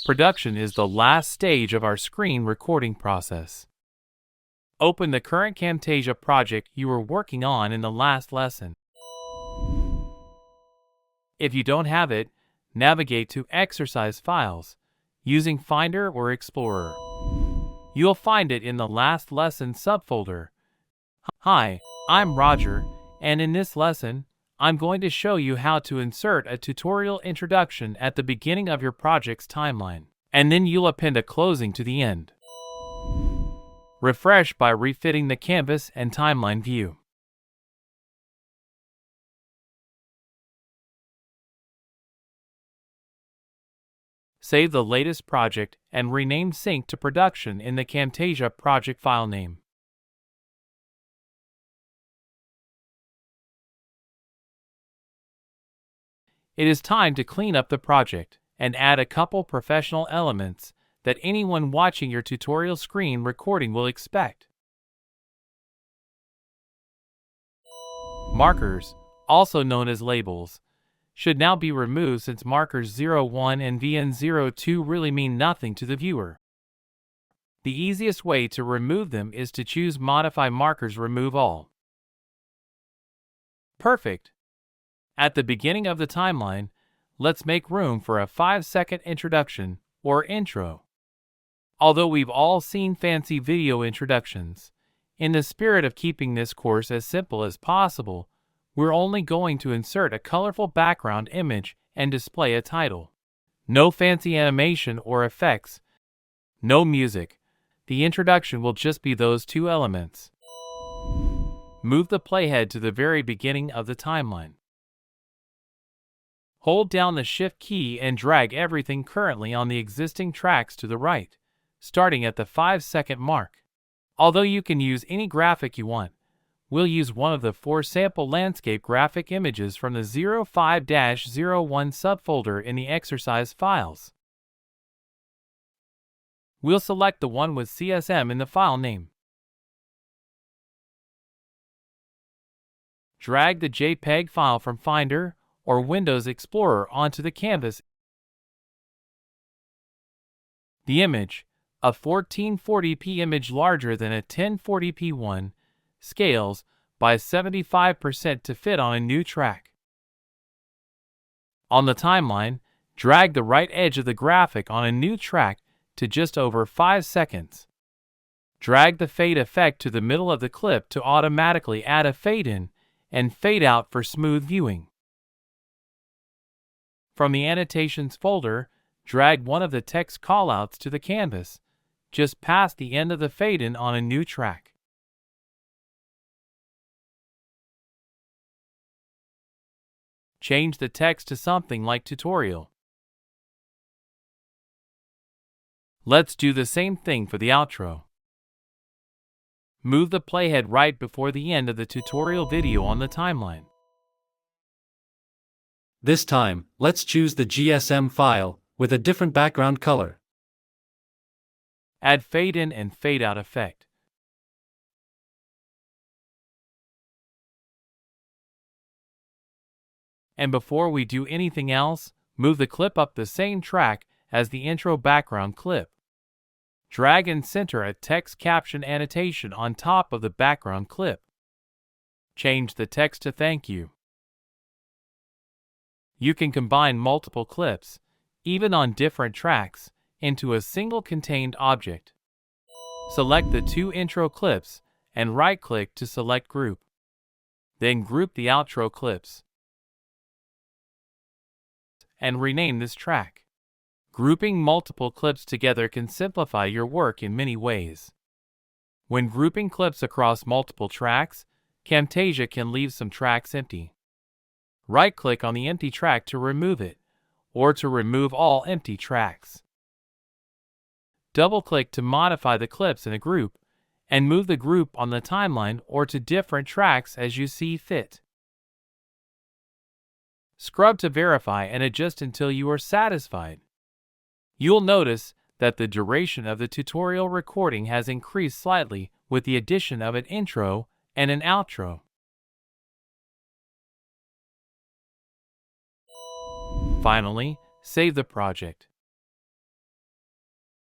Production is the last stage of our screen recording process. Open the current Camtasia project you were working on in the last lesson. If you don't have it, navigate to Exercise Files using Finder or Explorer. You'll find it in the last lesson subfolder. Hi, I'm Roger, and in this lesson, I'm going to show you how to insert a tutorial introduction at the beginning of your project's timeline, and then you'll append a closing to the end. Refresh by refitting the canvas and timeline view. Save the latest project and rename Sync to Production in the Camtasia project file name. It is time to clean up the project and add a couple professional elements that anyone watching your tutorial screen recording will expect. Markers, also known as labels, should now be removed since markers 01 and VN02 really mean nothing to the viewer. The easiest way to remove them is to choose Modify Markers Remove All. Perfect! At the beginning of the timeline, let's make room for a 5-second introduction, or intro. Although we've all seen fancy video introductions, in the spirit of keeping this course as simple as possible, we're only going to insert a colorful background image and display a title. No fancy animation or effects, no music. The introduction will just be those two elements. Move the playhead to the very beginning of the timeline. Hold down the Shift key and drag everything currently on the existing tracks to the right, starting at the 5-second mark. Although you can use any graphic you want, we'll use one of the 4 sample landscape graphic images from the 05-01 subfolder in the exercise files. We'll select the one with CSM in the file name. Drag the JPEG file from Finder or Windows Explorer onto the canvas. The image, a 1440p image larger than a 1040p one, scales by 75% to fit on a new track. On the timeline, drag the right edge of the graphic on a new track to just over 5 seconds. Drag the fade effect to the middle of the clip to automatically add a fade in and fade out for smooth viewing. From the Annotations folder, drag one of the text callouts to the canvas, just past the end of the fade-in on a new track. Change the text to something like tutorial. Let's do the same thing for the outro. Move the playhead right before the end of the tutorial video on the timeline. This time, let's choose the GSM file with a different background color. Add fade in and fade out effect. And before we do anything else, move the clip up the same track as the intro background clip. Drag and center a text caption annotation on top of the background clip. Change the text to Thank You. You can combine multiple clips, even on different tracks, into a single contained object. Select the 2 intro clips and right-click to select Group. Then group the outro clips and rename this track. Grouping multiple clips together can simplify your work in many ways. When grouping clips across multiple tracks, Camtasia can leave some tracks empty. Right-click on the empty track to remove it, or to remove all empty tracks. Double-click to modify the clips in a group, and move the group on the timeline or to different tracks as you see fit. Scrub to verify and adjust until you are satisfied. You'll notice that the duration of the tutorial recording has increased slightly with the addition of an intro and an outro. Finally, save the project.